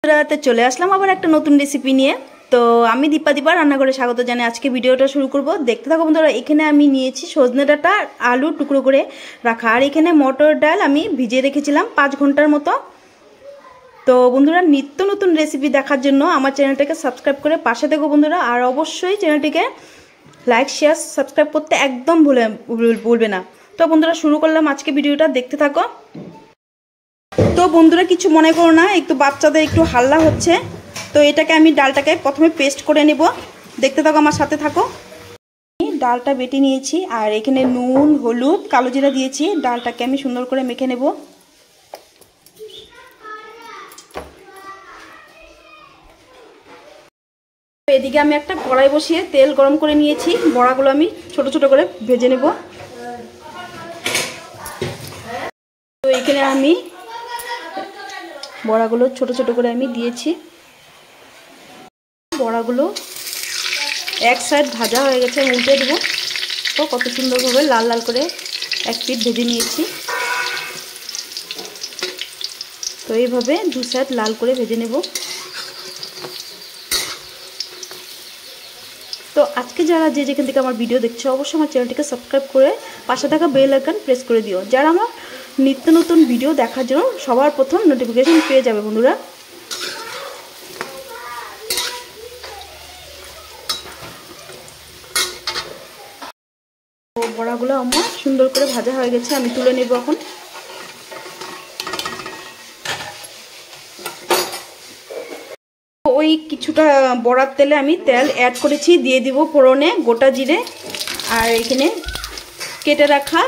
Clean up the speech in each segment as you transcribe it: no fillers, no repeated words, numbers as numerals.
রাতে চলে আসলাম আবার একটা নতুন রেসিপি নিয়ে। তো আমি দীপা রান্নাঘরে স্বাগত জানাই। আজকে ভিডিওটা শুরু করব, দেখতে থাকো বন্ধুরা। এখানে আমি নিয়েছি সজনে ডাঁটা, আলু টুকরো করে রাখা, আর এখানে মটর ডাল আমি ভিজিয়ে রেখেছিলাম 5 ঘন্টার মতো। তো বন্ধুরা, নিত্য নতুন রেসিপি দেখার জন্য আমার চ্যানেলটাকে সাবস্ক্রাইব করে পাশে থেকো বন্ধুরা, আর অবশ্যই চ্যানেলটিকে লাইক শেয়ার সাবস্ক্রাইব করতে একদম ভুলবে না। তো বন্ধুরা, শুরু করলাম আজকে ভিডিওটা, দেখতে থাকো। তো বন্ধুরা, কিছু মনে করো না, একটু বাচ্চাদের একটু হাল্লা হচ্ছে। তো এটাকে আমি ডালটাকে প্রথমে পেস্ট করে নেব, দেখতে থাকো, আমার সাথে থাকো। ডালটা বেটে নিয়েছি, আর এখানে নুন, হলুদ, কালো জিরা দিয়েছি। ডালটাকে আমি সুন্দর করে মেখে নেব। এদিকে আমি একটা কড়াই বসিয়ে তেল গরম করে নিয়েছি। বড়াগুলো আমি ছোট ছোট করে ভেজে নেব। তো এখানে আমি বড়াগুলো ছোট ছোট করে আমি দিয়েছি। বড়াগুলো এক সাইড ভাজা হয়ে গেছে, উল্টে দেবো। তো কত সুন্দরভাবে লাল লাল করে এক পিঠ ভেজে নিয়েছি। তো এইভাবে দু সাইড লাল করে ভেজে নেব। তো আজকে যারা যেখান থেকে আমার ভিডিও দেখছো, অবশ্যই আমার চ্যানেলটিকে সাবস্ক্রাইব করে পাশে থাকা বেল আইকন প্রেস করে দিও, যারা আমার নিত্য নতুন ভিডিও দেখার জন্য সবার প্রথম নোটিফিকেশন পেয়ে যাবে বন্ধুরা। তো বড়াগুলো আমার সুন্দর করে ভাজা হয়ে গেছে, আমি তুলে নেব এখন। ওই কিছুটা বড়ার তেলে আমি তেল অ্যাড করেছি, দিয়ে দিব ফোড়নে গোটা জিরে, আর এখানে কেটে রাখা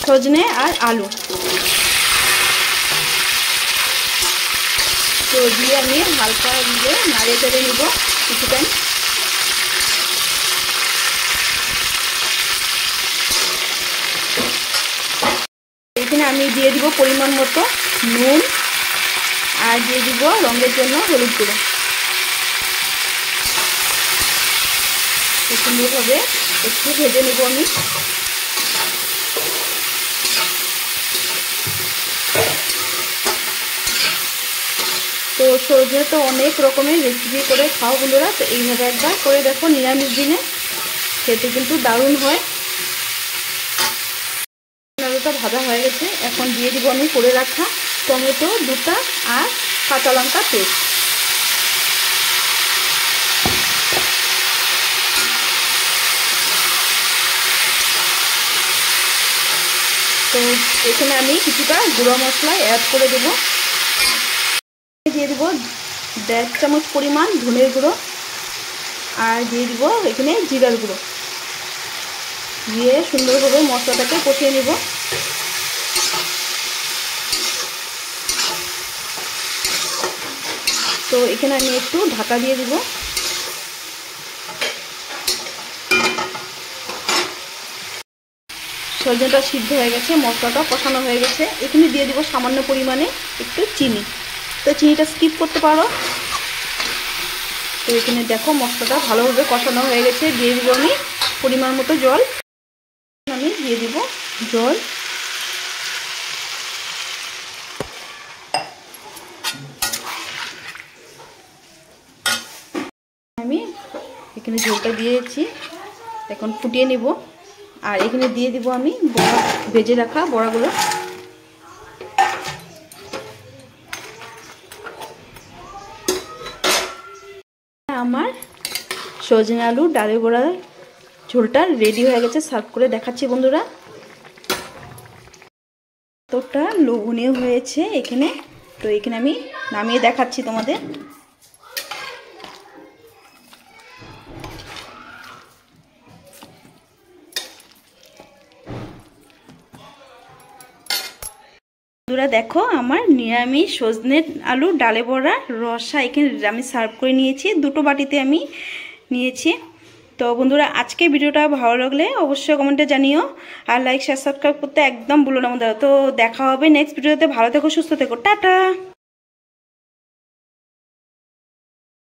সজনে আর আলু। তো দিয়ে আমি হালকা দিয়ে নাড়িয়ে চেড়ে নিব কিছু টাইম। এখানে আমি দিয়ে দিব পরিমাণ মতো নুন, আর দিয়ে দিব রঙের জন্য হলুদ গুঁড়ো। সুন্দরভাবে একটু ভেজে নেব আমি। তো সজনে তো অনেক রকমের রেসিপি করে খাও বন্ধুরা, তো এইভাবে একবার করে দেখো, নিরামিষ দিনে খেতে কিন্তু দারুণ হয়। আলুটা ভাজা হয়ে গেছে, এখন দিয়ে দিব আমি করে রাখা টমেটো 2টা আর কাঁচা লঙ্কা পেস্ট। তো এখানে আমি কিছুটা গুঁড়ো মশলা অ্যাড করে দেব। দিয়ে দিব 1.5 চামচ পরিমাণ ধনের গুঁড়ো, আর দিয়ে দিব এখানে জিরার গুঁড়ো। দিয়ে সুন্দরভাবে মশলাটাকে কষিয়ে নেব। তো এখানে আমি একটু ঢাকা দিয়ে দিব। সজনেটা সিদ্ধ হয়ে গেছে, মশলাটা কষানো হয়ে গেছে। এখানে দিয়ে দিব সামান্য পরিমাণে একটু চিনি। তো চিনিটা স্কিপ করতে পারো। তো এখানে দেখো মশলাটা ভালোভাবে কষানো হয়ে গেছে, দিয়ে দিব আমি পরিমাণ মতো জল। আমি দিয়ে দিব জল। আমি এখানে ঝোলটা দিয়েছি, এখন ফুটিয়ে নেব। আর এখানে দিয়ে দিব আমি বড়া, ভেজে রাখা বড়াগুলো। আমার সজনে আলু ডালে বড়ার ঝোলটা রেডি হয়ে গেছে, সার্ভ করে দেখাচ্ছি বন্ধুরা। কতটা লোভনীয় হয়েছে এখানে। তো এখানে আমি নামিয়ে দেখাচ্ছি তোমাদের। বন্ধুরা দেখো, আমার নিরামিষ সজনে আলু ডালে বড়া রসা এখানে আমি সার্ভ করে নিয়েছি। 2টো বাটিতে আমি নিয়েছি। তো বন্ধুরা, আজকে ভিডিওটা ভালো লাগলে অবশ্যই কমেন্টে জানিও, আর লাইক শেয়ার সাবস্ক্রাইব করতে একদম ভুলো না বন্ধুরা। তো দেখা হবে নেক্সট ভিডিওতে। ভালো থেকো, সুস্থ থেকো, টাটা।